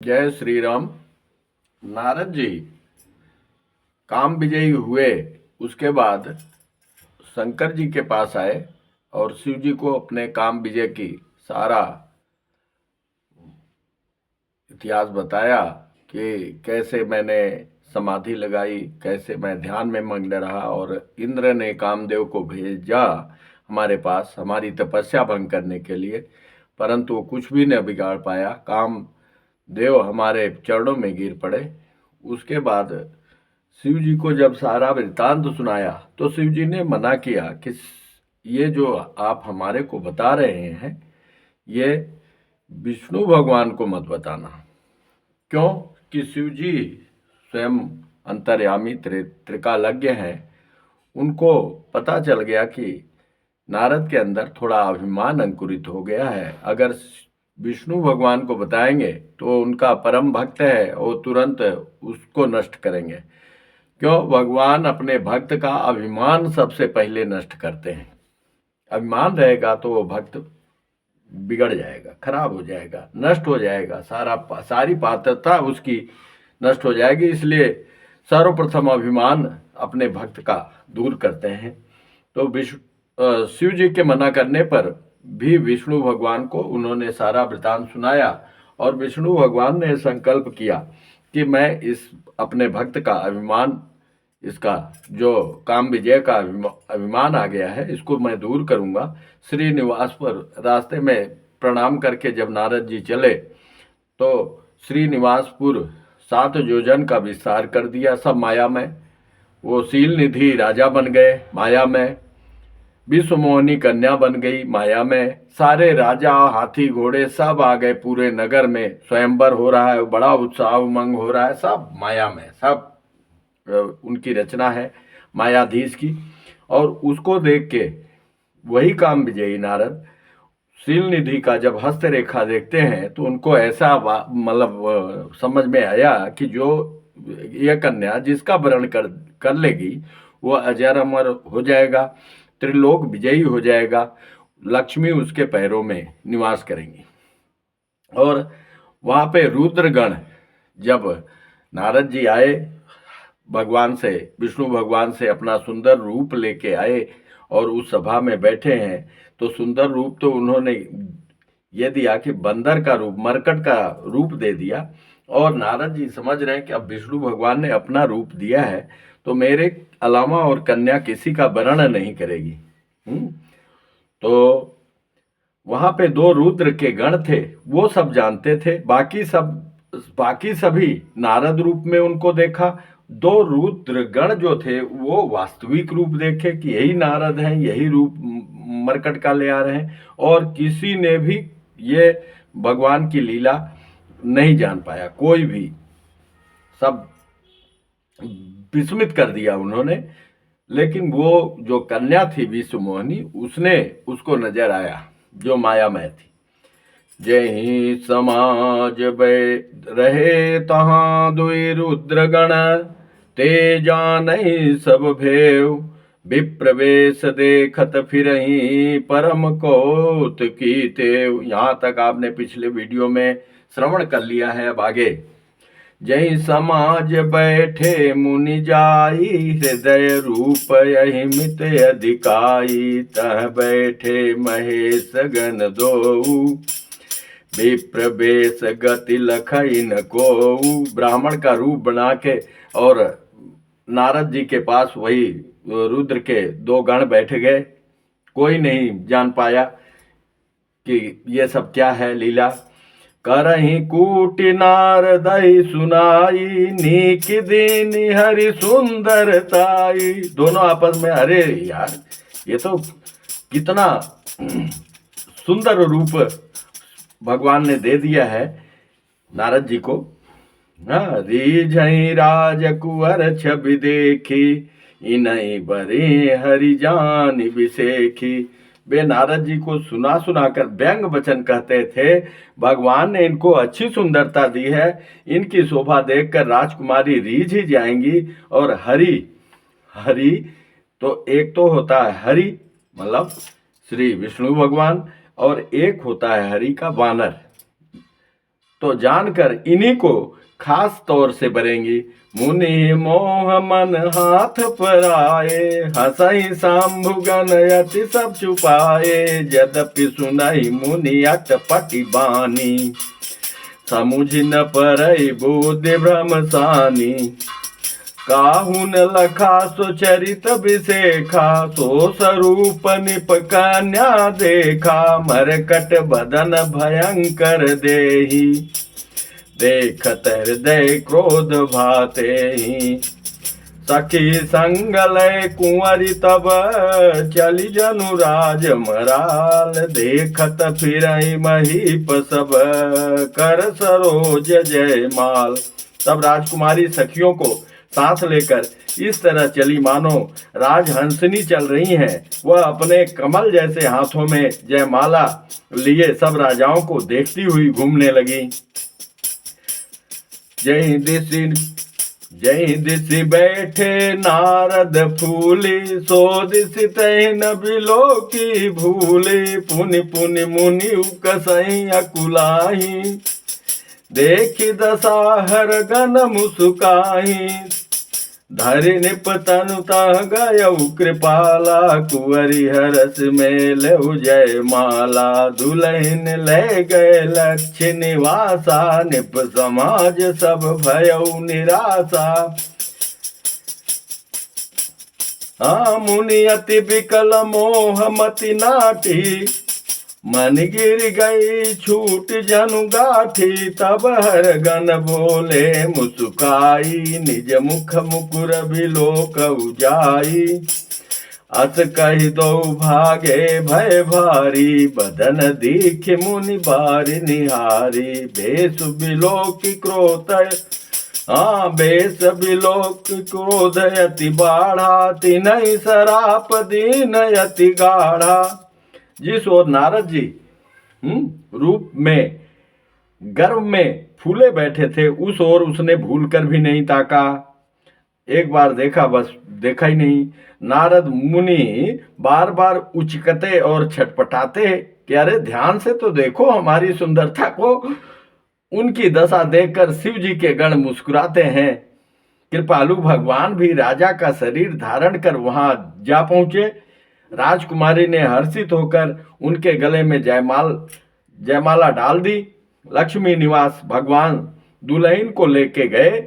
जय श्री राम। नारद जी काम विजयी हुए, उसके बाद शंकर जी के पास आए और शिव जी को अपने काम विजय की सारा इतिहास बताया कि कैसे मैंने समाधि लगाई, कैसे मैं ध्यान में मग्न रहा और इंद्र ने कामदेव को भेजा हमारे पास हमारी तपस्या भंग करने के लिए, परंतु वो कुछ भी न बिगाड़ पाया। कामदेव हमारे चरणों में गिर पड़े। उसके बाद शिव जी को जब सारा वृत्तांत सुनाया तो शिव जी ने मना किया कि ये जो आप हमारे को बता रहे हैं ये विष्णु भगवान को मत बताना। क्यों कि शिव जी स्वयं अंतर्यामी त्रिकालज्ञ हैं। उनको पता चल गया कि नारद के अंदर थोड़ा अभिमान अंकुरित हो गया है। अगर विष्णु भगवान को बताएंगे तो उनका परम भक्त है, वो तुरंत उसको नष्ट करेंगे। क्यों? भगवान अपने भक्त का अभिमान सबसे पहले नष्ट करते हैं। अभिमान रहेगा तो वो भक्त बिगड़ जाएगा, खराब हो जाएगा, नष्ट हो जाएगा, सारी पात्रता उसकी नष्ट हो जाएगी। इसलिए सर्वप्रथम अभिमान अपने भक्त का दूर करते हैं। तो शिव जी के मना करने पर भी विष्णु भगवान को उन्होंने सारा वृतांत सुनाया और विष्णु भगवान ने संकल्प किया कि मैं इस अपने भक्त का अभिमान, इसका जो काम विजय का अभिमान आ गया है, इसको मैं दूर करूंगा। श्रीनिवास पर रास्ते में प्रणाम करके जब नारद जी चले तो श्रीनिवासपुर 7 योजन का विस्तार कर दिया, सब माया में। वो शील निधि राजा बन गए माया में, विश्व मोहिनी कन्या बन गई माया में, सारे राजा हाथी घोड़े सब आ गए पूरे नगर में, स्वयंवर हो रहा है, बड़ा उत्साह उमंग हो रहा है, सब माया में, सब उनकी रचना है मायाधीश की। और उसको देख के वही काम विजयी नारद शील निधि का जब हस्तरेखा देखते हैं तो उनको ऐसा मतलब समझ में आया कि जो यह कन्या जिसका वरण कर लेगी वो अजर अमर हो जाएगा, त्रिलोक विजयी हो जाएगा, लक्ष्मी उसके पैरों में निवास करेंगी। और वहां पे रुद्रगण जब नारद जी आए, भगवान से, विष्णु भगवान से अपना सुंदर रूप लेके आए और उस सभा में बैठे हैं, तो सुंदर रूप तो उन्होंने ये दिया कि बंदर का रूप, मरकट का रूप दे दिया। और नारद जी समझ रहे हैं कि अब विष्णु भगवान ने अपना रूप दिया है तो मेरे अलावा और कन्या किसी का वर्ण नहीं करेगी। तो वहां पे 2 रुद्र के गण थे, वो सब जानते थे, बाकी सभी नारद रूप में उनको देखा। 2 रुद्र गण जो थे वो वास्तविक रूप देखे कि यही नारद हैं, यही रूप मरकट का ले आ रहे हैं, और किसी ने भी ये भगवान की लीला नहीं जान पाया, कोई भी, सब विस्मित कर दिया उन्होंने। लेकिन वो जो कन्या थी विश्व मोहिनी, उसने उसको नजर आया जो मायामय थी। जहीं समाज रहे तहाँ दुई रुद्रगण, ते जानहि सब भेव, विप्रवेश देखत फिरहि परम कौतुकी तेव। यहाँ तक आपने पिछले वीडियो में श्रवण कर लिया है। अब आगे, जही समाज बैठे मुनि जाई, हृदय रूप यही मित अधिकाई, तह बैठे महेश गण दोऊ, विप्रवेश गति लखइन को। ब्राह्मण का रूप बना के और नारद जी के पास वही रुद्र के 2 गण बैठ गए। कोई नहीं जान पाया कि ये सब क्या है लीला। करही कूटि नारदई सुनाई, नीक दिन हरि सुंदरताई। दोनों आपस में, अरे यार ये तो कितना सुंदर रूप भगवान ने दे दिया है नारद जी को। रीझई राजकुंवर छवि देखी, इनई बरे हरि जान विसेखी। वे नारद जी को सुना कर व्यंग वचन कहते थे, भगवान ने इनको अच्छी सुंदरता दी है, इनकी शोभा देखकर राजकुमारी रीझ ही जाएंगी। और हरि तो एक तो होता है हरि मतलब श्री विष्णु भगवान, और एक होता है हरि का वानर, तो जानकर इन्हीं को खास तौर से बरेंगी। मुनि मोह मन हाथ पर आए, हसई शंभु गण अति सब छुपाए। यद्यपि सुनई मुनि अटपटी बानी, समुझ न परई बुद्धि भ्रम सानी। काहू न लखा सो चरित विशेखा, सो स्वरूप निप कन्या देखा। मरकट बदन भयंकर देही, देखत हृदय क्रोध भाते ही। सखी संग लय कुंवरी तब, चली जनुराज मराल। देखत फिरई महीप सब, कर सरोज जय माल। तब राजकुमारी सखियों को साथ लेकर इस तरह चली मानो राजहंसनी चल रही हैं। वह अपने कमल जैसे हाथों में जयमाला लिए सब राजाओं को देखती हुई घूमने लगी। जय दिशि बैठे नारद फूली, सो दिशि तहि न बिलो की भूली। पुनि पुनि मुनि उकसई अकुलाही, देखि दशहर गण मुसुकाही। धरि निप तनु तह गयउ कृपाला, कुंवरी हरस में लेउ जय माला। दुल्हन ले गए लक्ष्य निवासा, निप समाज सब भयउ निराशा। मुनि अति विकल मोह मति नाटी, मन गिर गई छूट जनु गाठी। तब हर गण बोले मुस्काई, निज मुख मुकुर बिलोक जाई। अस कहि दो भागे भय भारी, बदन दीख मुनि बारी निहारी। बेस बिलोक क्रोध, बेस बिलोक क्रोध अति बाढ़ा। तिनहि सराप दीन अति गाढ़ा। जिस ओर नारद जी रूप में गर्व में फूले बैठे थे, उस ओर उसने भूल कर भी नहीं ताका। एक बार देखा, बस देखा ही नहीं। नारद मुनि बार बार उचकते और छटपटाते कि अरे ध्यान से तो देखो हमारी सुंदरता को। उनकी दशा देखकर शिव जी के गण मुस्कुराते हैं। कृपालु भगवान भी राजा का शरीर धारण कर वहां जा पहुंचे। राजकुमारी ने हर्षित होकर उनके गले में जयमाला डाल दी। लक्ष्मी निवास भगवान दुल्हन को लेके गए।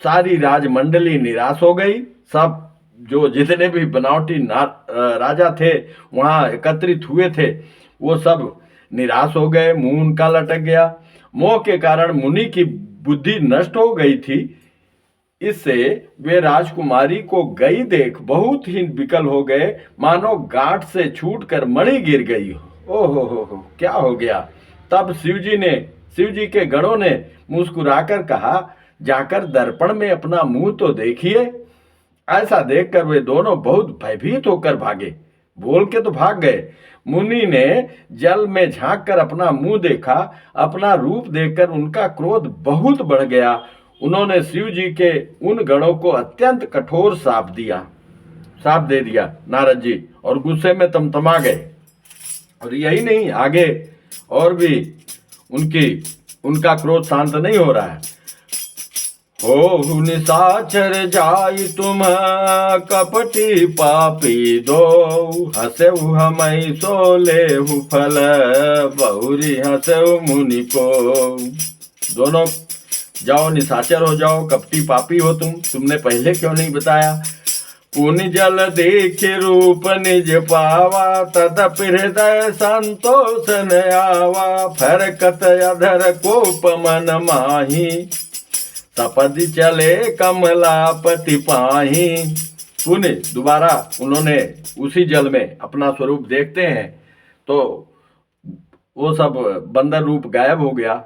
सारी राजमंडली निराश हो गई। सब जो जितने भी बनावटी राजा थे वहां एकत्रित हुए थे, वो सब निराश हो गए। मुंह उनका लटक गया। मोह के कारण मुनि की बुद्धि नष्ट हो गई थी। इससे वे राजकुमारी को गई देख बहुत ही विकल हो गए, मानो गांठ से छूटकर मणि गिर गई हो। हो, क्या हो गया। तब शिव जी के गणों ने मुस्कुराकर कहा, जाकर दर्पण में अपना मुंह तो देखिए। ऐसा देखकर वे दोनों बहुत भयभीत होकर भागे। बोल के तो भाग गए। मुनि ने जल में झांक कर अपना मुंह देखा। अपना रूप देखकर उनका क्रोध बहुत बढ़ गया। उन्होंने शिव जी के उन गणों को अत्यंत कठोर शाप दे दिया नारद जी, और गुस्से में तमतमा गए। और यही नहीं, आगे और भी उनका क्रोध शांत नहीं हो रहा है। हो निशाचर जाई तुम कपटी पापी दो, हंसेहु हमई सो लेहु फल, बहुरी हंसेहु मुनि को। दोनों जाओ, निशाचर हो जाओ, कपटी पापी हो तुमने पहले क्यों नहीं बताया। पुनि जल देख रूप निज पावा, तदप हृदय संतोष न आवा। फरकत अधर कोप मन माही, तपदि चले कमलापति पाही। पुनि दोबारा उन्होंने उसी जल में अपना स्वरूप देखते हैं तो वो सब बंदर रूप गायब हो गया।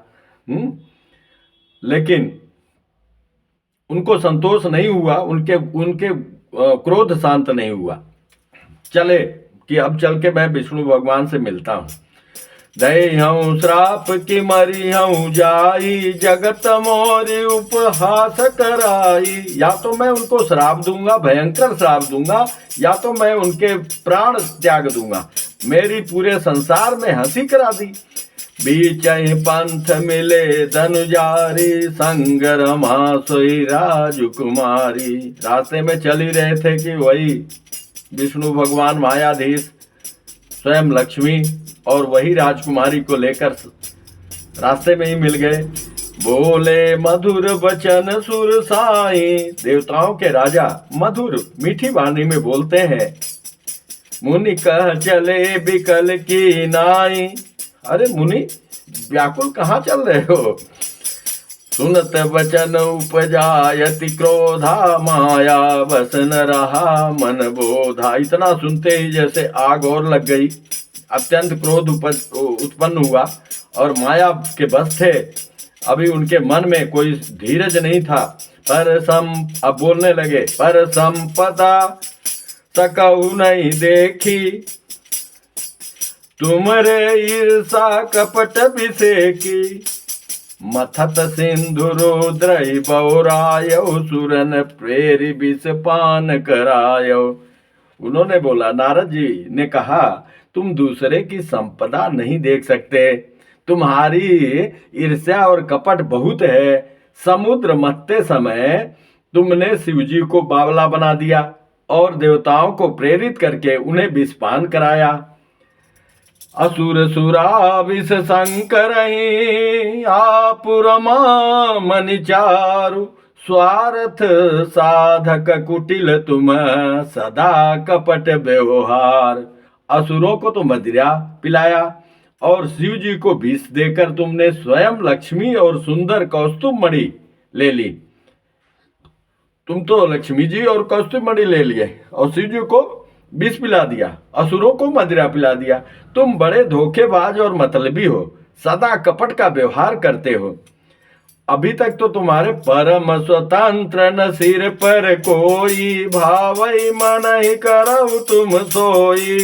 लेकिन उनको संतोष नहीं हुआ, उनके क्रोध शांत नहीं हुआ। चले कि अब चल के मैं विष्णु भगवान से मिलता हूं। दई हूँ श्राप की मरी हूँ जाई, जगत मोरी उपहास कराई। या तो मैं उनको श्राप दूंगा, भयंकर श्राप दूंगा, या तो मैं उनके प्राण त्याग दूंगा। मेरी पूरे संसार में हंसी करा दी। बीचहि पंथ मिले धनुजारी, संग रमा सोई राजकुमारी। रास्ते में चल ही रहे थे कि वही विष्णु भगवान मायाधीश स्वयं लक्ष्मी और वही राजकुमारी को लेकर रास्ते में ही मिल गए। बोले मधुर वचन सुर साई, देवताओं के राजा मधुर मीठी वाणी में बोलते हैं। मुनि कह चले बिकल की नाई, अरे मुनि व्याकुल कहाँ चल रहे हो। सुनत वचन उपजायति क्रोधा, माया बस न रहा मन बोधा। इतना सुनते ही जैसे आग और लग गई, अत्यंत क्रोध उत्पन्न हुआ और माया के बस थे। अभी उनके मन में कोई धीरज नहीं था। अब बोलने लगे, पर संपदा सकऊ नहीं देखी, तुमरे ईर्षा कपट विषेकी। मथत सिंधु रुद्र बौरायो, सुरन प्रेरी विष पान करायो। उन्होंने बोला, नारद जी ने कहा, तुम दूसरे की संपदा नहीं देख सकते, तुम्हारी ईर्ष्या और कपट बहुत है। समुद्र मथते समय तुमने शिवजी को बावला बना दिया और देवताओं को प्रेरित करके उन्हें विषपान कराया। असुर सुरा विष शंकर आप रमा मन चारु, स्वार्थ साधक कुटिल तुम सदा कपट व्यवहार। असुरों को तो मदिरा पिलाया और शिव जी को विष देकर तुमने स्वयं लक्ष्मी और सुंदर कौस्तुभ मणि ले ली। तुम तो लक्ष्मी जी और कौस्तुभ मणि ले लिए और शिव जी को विष पिला दिया, असुरों को मदिरा पिला दिया। तुम बड़े धोखेबाज और मतलबी हो, सदा कपट का व्यवहार करते हो। अभी तक तो तुम्हारे परम स्वतंत्र न सिर पर कोई, भावई मन ही करऊ तुम सोई।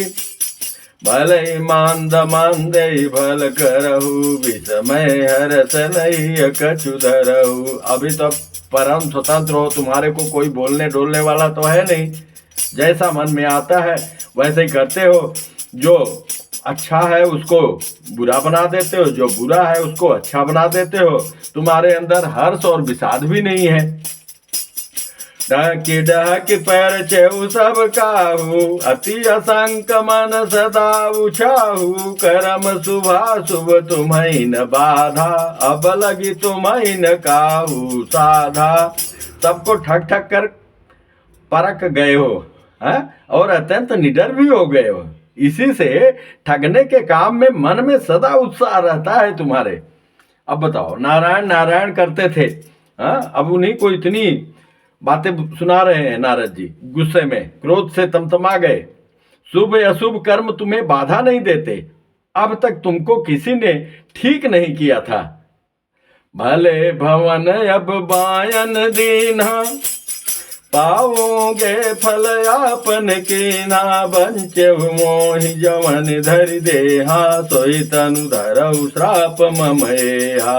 भले मांद मांदे भल करहु, विषमय हरस नहीं कछु धरहु। अभी तो परम स्वतंत्र हो, तुम्हारे को कोई बोलने डोलने वाला तो है नहीं। जैसा मन में आता है वैसे ही करते हो। जो अच्छा है उसको बुरा बना देते हो, जो बुरा है उसको अच्छा बना देते हो। तुम्हारे अंदर हर्ष और विषाद भी नहीं है। डहकी डहकी पैर चेहु सब काहू, अति असंक मन सदा उछाहू। करम शुभा शुभ तुम्हें न बाधा, अब लगी तुम्हें न काहू साधा। सबको ठक ठक कर परख गए हो है? और अत्यंत निडर भी हो गए हो। इसी से ठगने के काम में मन में सदा उत्साह रहता है तुम्हारे। अब बताओ, नारायण नारायण करते थे, अब उन्हीं को इतनी बातें सुना रहे हैं नारद जी। गुस्से में क्रोध से तमतमा गए। शुभ अशुभ कर्म तुम्हें बाधा नहीं देते, अब तक तुमको किसी ने ठीक नहीं किया था। भले भवन अब बायन दीना, पाओगे फल आपन कीना। बंचे मोहि जवन धरि देहा, सोई तनु धरऊ श्राप ममहा।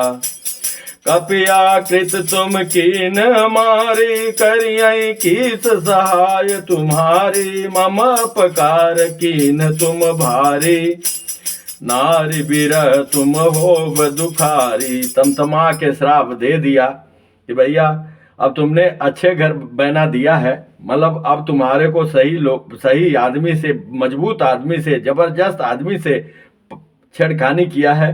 कपियाकृत तुम कीन हमारी, करियई कीस सहाय तुम्हारी। मम अपकार कीन तुम भारी, नारी बिरह तुम होब दुखारी। तमतमा के श्राप दे दिया कि भैया अब तुमने अच्छे घर बना दिया है, मतलब अब तुम्हारे को सही आदमी से, मजबूत आदमी से, जबरदस्त आदमी से छेड़खानी किया है।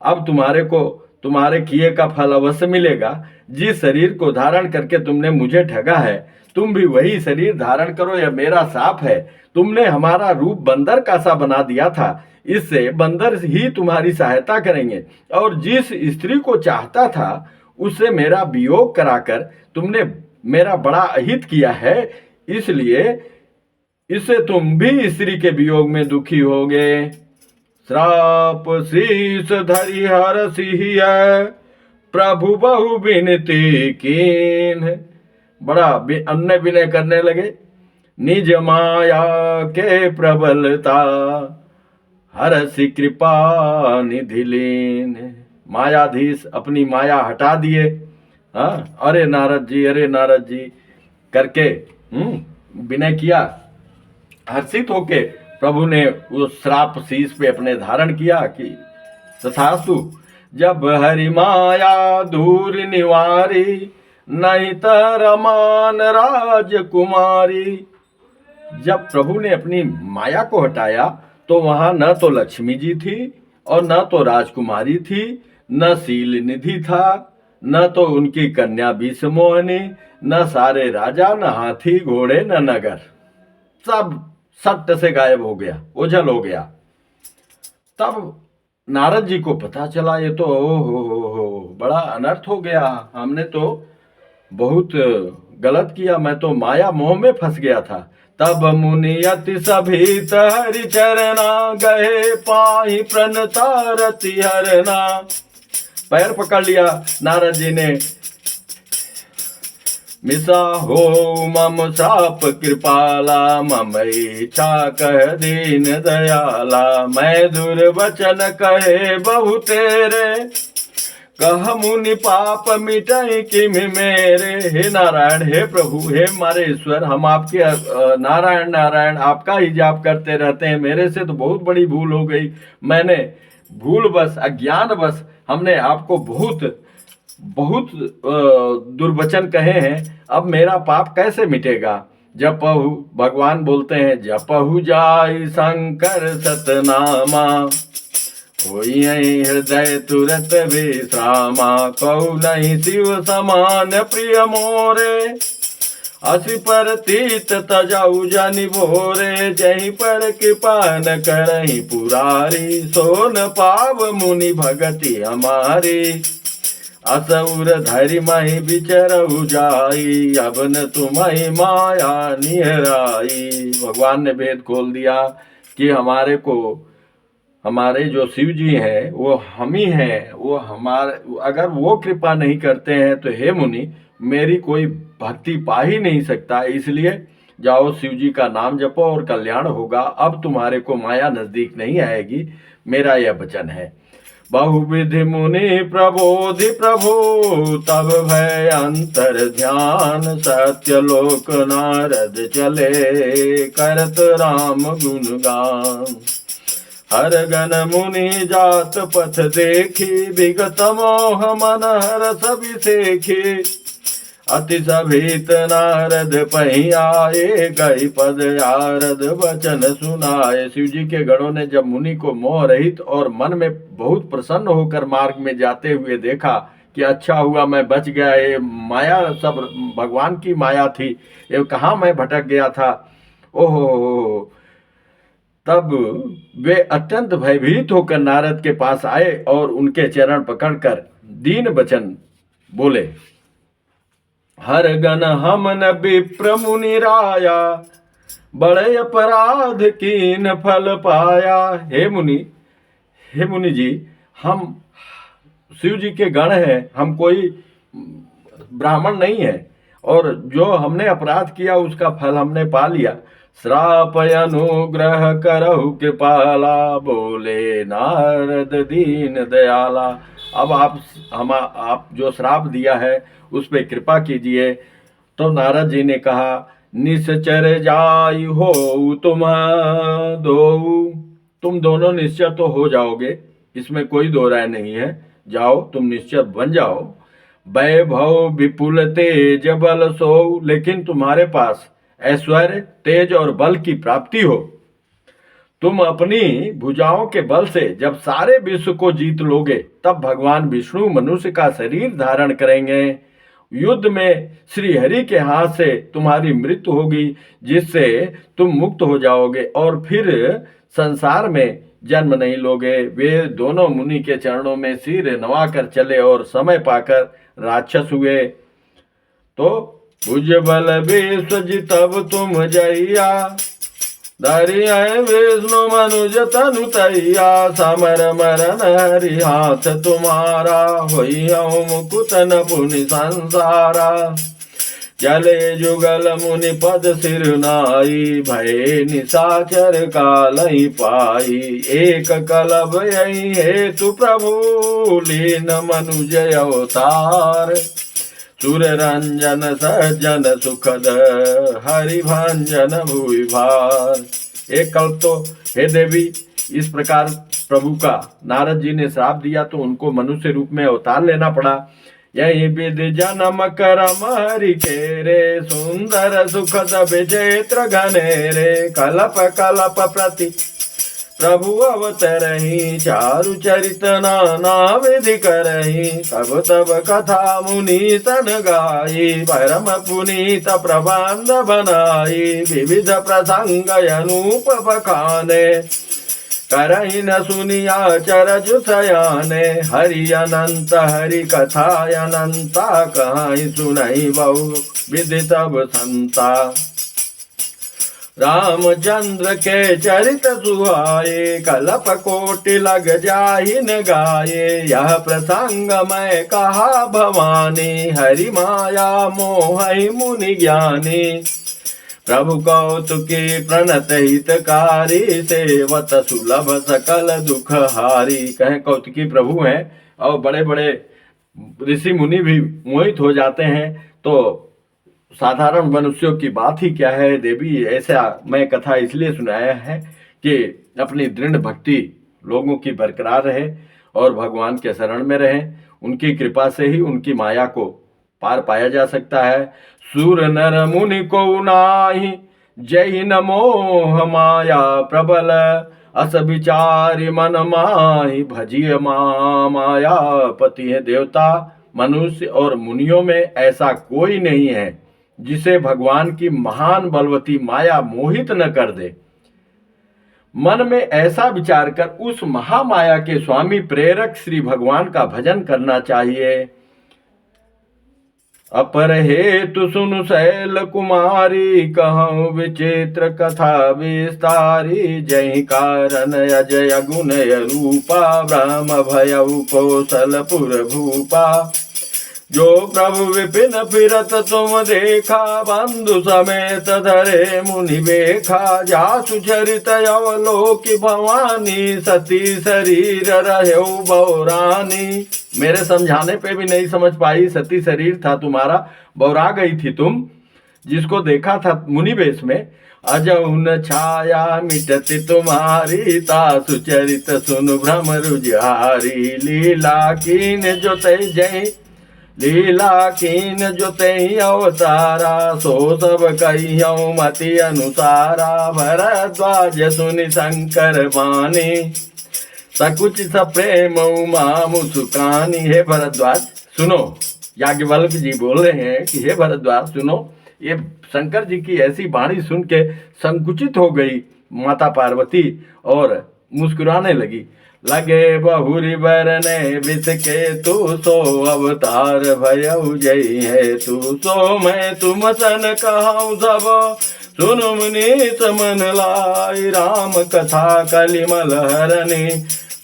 अब तुम्हारे को तुम्हारे किए का फल अवश्य मिलेगा। जिस शरीर को धारण करके तुमने मुझे ठगा है, तुम भी वही शरीर धारण करो, यह मेरा साप है। तुमने हमारा रूप बंदर का सा बना दिया था, इससे बंदर ही तुम्हारी सहायता करेंगे। और जिस स्त्री को चाहता था उससे मेरा वियोग कराकर तुमने मेरा बड़ा अहित किया है, इसलिए इससे तुम भी स्त्री के वियोग में दुखी होगे। श्राप शीस धरि हर सिहिय, प्रभु बहु विनती कीन। बड़ा अन्य विनय करने लगे। निज माया के प्रबलता, हरसि कृपा निधि लीन। मायाधीश अपनी माया हटा दिए। अरे नारद जी करके विनय किया। हर्षित होके प्रभु ने उस श्राप शीश पे अपने धारण किया कि तथास्तु। जब हरि माया दूर निवारी, नहीं तरमान राजकुमारी। जब प्रभु ने अपनी माया को हटाया तो वहां न तो लक्ष्मी जी थी और न तो राजकुमारी थी, न शील निधि था, न तो उनकी कन्या विषमोहिनी, न सारे राजा, न हाथी घोड़े, न नगर। सब सत्य से गायब हो गया, ओझल हो गया। तब नारद जी को पता चला ये तो हो बड़ा अनर्थ हो गया, हमने तो बहुत गलत किया, मैं तो माया मोह में फंस गया था। तब मुनि अति सभीत हरि चरना, गए पाहि प्रणतारति हरना। पैर पकड़ लिया नारद जी ने, मिसा हो मम श्राप कृपाला, मम इच्छा कह दीन दयाला। मैं दुर्वचन कहे बहु तेरे, कह मुनि पाप मिटाई किम मेरे। हे नारायण, हे प्रभु, हे हमारे ईश्वर, हम आपके नारायण नारायण आपका ही जाप करते रहते हैं। मेरे से तो बहुत बड़ी भूल हो गई, मैंने भूल बस अज्ञान बस हमने आपको बहुत बहुत दुर्वचन कहे हैं। अब मेरा पाप कैसे मिटेगा? जपहु, भगवान बोलते हैं, जपहु जाई शंकर सतनामा, होई हृदय तुरत विश्रामा। कहु नहीं शिव समान प्रिय मोरे, असि पर तीत तजाऊ जनि भोरे। जहीं पर कृपा न करहि पुरारी, सोन पाव मुनि भगति हमारी। असुर धरि महि बिचरहु जाई, अब न तुम्हि माया निहराई। भगवान ने भेद खोल दिया कि हमारे जो शिव जी हैं वो हम ही हैं, वो हमारे, अगर वो कृपा नहीं करते हैं तो हे मुनि मेरी कोई भक्ति पा ही नहीं सकता। इसलिए जाओ शिव जी का नाम जपो और कल्याण होगा। अब तुम्हारे को माया नजदीक नहीं आएगी, मेरा यह वचन है। बहुविधि मुनि प्रबोधि प्रभु, तब भय अंतर ध्यान। सत्यलोक नारद चले, करत राम गुणगान। हर गण मुनि जात पथ देखी, विगत मोह मन हर सभी देखी। अति सभीत नारद पही आए, गई पद आरद वचन सुनाए। शिव जी के गणों ने जब मुनि को मोह रहित और मन में बहुत प्रसन्न होकर मार्ग में जाते हुए देखा कि अच्छा हुआ मैं बच गया, ये माया सब भगवान की माया थी, ये कहाँ मैं भटक गया था, ओहो। तब वे अत्यंत भयभीत होकर नारद के पास आए और उनके चरण पकड़कर दीन वचन बोले, हर गण हम न विप्र मुनि राया, बड़े अपराध कीन फल पाया। हे मुनि जी, हम शिव जी के गण हैं, हम कोई ब्राह्मण नहीं है, और जो हमने अपराध किया उसका फल हमने पा लिया। श्राप अनुग्रह करहु कृपाला, बोले नारद दीन दयाला। अब आप जो श्राप दिया है उस पे कृपा कीजिए। तो नारद जी ने कहा, निश्चर जाई हो तुम दोनों निश्चर तो हो जाओगे, इसमें कोई दो राय नहीं है। जाओ, तुम निश्चर बन जाओ। वैभव विपुल तेज बल सो, लेकिन तुम्हारे पास ऐश्वर्य, तेज और बल की प्राप्ति हो। तुम अपनी भुजाओं के बल से जब सारे विश्व को जीत लोगे, तब भगवान विष्णु मनुष्य का शरीर धारण करेंगे। युद्ध में श्री हरि के हाथ से तुम्हारी मृत्यु होगी, जिससे तुम मुक्त हो जाओगे और फिर संसार में जन्म नहीं लोगे। वे दोनों मुनि के चरणों में सिर नवाकर चले और समय पाकर राक्षस हुए। तो भुज बल विश्व जितब तुम जइया, धरिया विष्णु मनुज तनु तैया। समर मरन हरि हाथ तुम्हारा, होइया मुकुतन पुनि संसारा। चले जुगल मुनि पद सिर नाई, भय निशाचर कालहि पाई। एक कलब यही हेतु प्रभु, लीन मनुज अवतार। सुर रंजन सज्जन सुखद, हरि भंजन भुवि भार। एक कल्प तो हे देवी इस प्रकार प्रभु का नारद जी ने श्राप दिया तो उनको मनुष्य रूप में अवतार लेना पड़ा। यही विधि जन्म करम हरि के रे, सुंदर सुखद विचित्र घनेरे, कलप कलप प्रति प्रभु अवतरहि, चारु चरित नाना विधि करहि, तब तब कथा मुनि सन गाई, परम पुनीत प्रबंध बनाई, विविध प्रसंग अनूप बखाने, करहि न सुनिया चरज सयाने, हरि अनंत हरि कथा अनंता, कहाई सुनहि बहु विधि तब संता। रामचंद्र के चरित सुहाए, कलप कोटि लग जाहि न गाये, यह प्रसंग मैं कहा भवानी, हरि माया मोहि मुनि ज्ञानी, प्रभु कौतुकी प्रणत हितकारी, सेवत सुलभ सकल दुख हारी। कहें कौतुकी प्रभु हैं और बड़े बड़े ऋषि मुनि भी मोहित हो जाते हैं, तो साधारण मनुष्यों की बात ही क्या है देवी। ऐसा मैं कथा इसलिए सुनाया है कि अपनी दृढ़ भक्ति लोगों की बरकरार रहे और भगवान के शरण में रहें। उनकी कृपा से ही उनकी माया को पार पाया जा सकता है। सूर नर मुनि को नाही, जय न मोह माया प्रबल, अस विचारि मन माहि, भजिय माया पति है। देवता मनुष्य और मुनियों में ऐसा कोई नहीं है जिसे भगवान की महान बलवती माया मोहित न कर दे। मन में ऐसा विचार कर उस महामाया के स्वामी प्रेरक श्री भगवान का भजन करना चाहिए। अपर हेतु सुनु शैल कुमारी, कहूँ विचित्र कथा विस्तारी, जय कारण अजय गुणय रूपा, ब्रह्म भयउ कौशलपुर भूपा, जो प्रभु विपिन फिरत तुम देखा, बंधु समेत धरे मुनि बेखा, जासु चरित अवलोकि भवानी, सती शरीर रहे बौरानी। मेरे समझाने पे भी नहीं समझ पाई, सती शरीर था तुम्हारा, बौरा गई थी तुम, जिसको देखा था मुनि वेश में। अजउन छाया मिटति तुम्हारी, तासु चरित सुनु भ्रम रुझारी, लीला कीन जो तय जय, लीला कीन जो तहि अवतारा, सो सब कहियौ मति अनुसारा, भरद्वाज सुनि शंकर बानी, सकुच सप्रेम उमा मुस्कानी। हे भरद्वाज सुनो, याज्ञवल्क्य जी बोल रहे हैं कि हे भरद्वाज सुनो। ये शंकर जी की ऐसी वाणी सुन के संकुचित हो गई माता पार्वती और मुस्कुराने लगी। लगे बहुरी बरने विष के तू, सो अवतार भयउ जय है तू, सो मैं तुम सन कहूँ सब, सुन मुनि समन लाई, राम कथा कलिमल हरनि,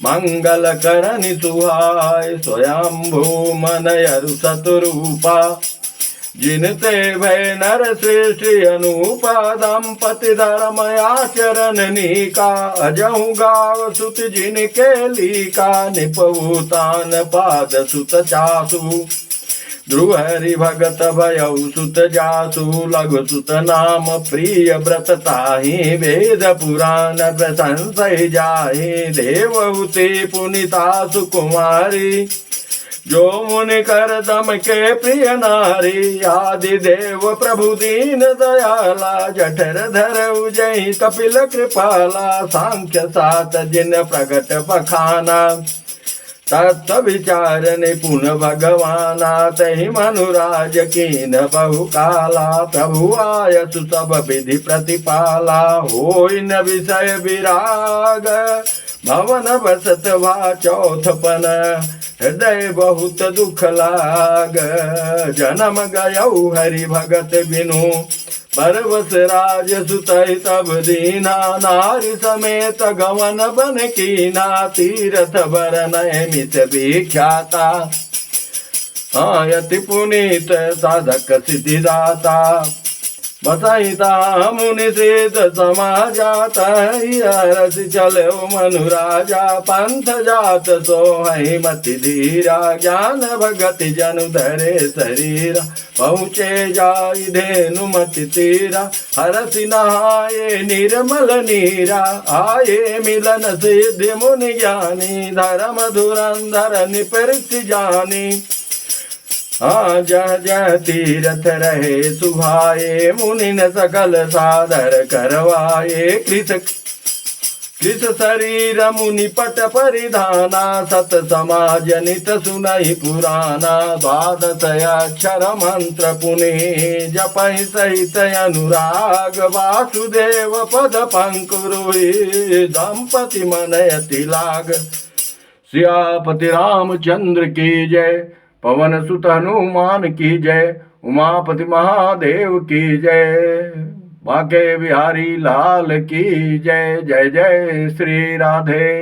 मंगल करनि सुहाय, स्वयंभू मनयरु सतरूपा, जिनते भय नर सृष्टि अनुपा, दंपति धर्म आचरण नीका, अजहु गाव सुत जिनके लीका, निपवुतान पाद सुत चासु, ध्रुव हरि भगत भयउ सुत जासु, लघु सुत नाम प्रिय व्रत ताहि, वेद पुराण प्रशंसहि जाहि, देवहूति पुनीता सुकुमारी, जो मुनि कर दम के प्रिय नारी, आदि देव प्रभु दीन दयाला, जठर धर उजई कपिल कृपाला, सांख्य सात जिन प्रगट बखाना, तत्व विचार निपुण भगवाना, तहि मनुराज कीन बहु काला, प्रभु आयसु सब विधि प्रतिपाला, होई न विषय विराग, भवन बसत भा चौथपन, हृदय बहुत दुख लाग, जन्म गयौ हरि भगत बिनु, परवस राज सुतहि तब दीना, नारी समेत गवन बन कीना, तीरथ बरनय मित विख्याता, यति पुनीत साधक सिद्धिदाता, बसहिता मुनि सिद्ध समाजात रस चलो मनु राजा पंथ जात सोहई मति धीरा ज्ञान भगति जनु धरे शरीरा पहुँचे जाई धेनु मति तीरा हरसि नहाये निर्मल नीरा आये मिलन सिद्धि मुनि ज्ञानी धर्म धुरंधर निपृथ जानी जह जह तीरथ रहे सुभाए मुनि न सकल सादर करवाए कृत शरीर मुनि पट परिधाना सत समाज नित सुनहि पुराना द्वादश अक्षर मंत्र पुनि जपहि सहित अनुराग वासुदेव पद पंकुरुहि दंपति मनयति लाग। सियापति रामचंद्र की जय, पवन सुत हनुमान की जय, उमापति महादेव की जय, बांके बिहारी लाल की जय। जय जय श्री राधे।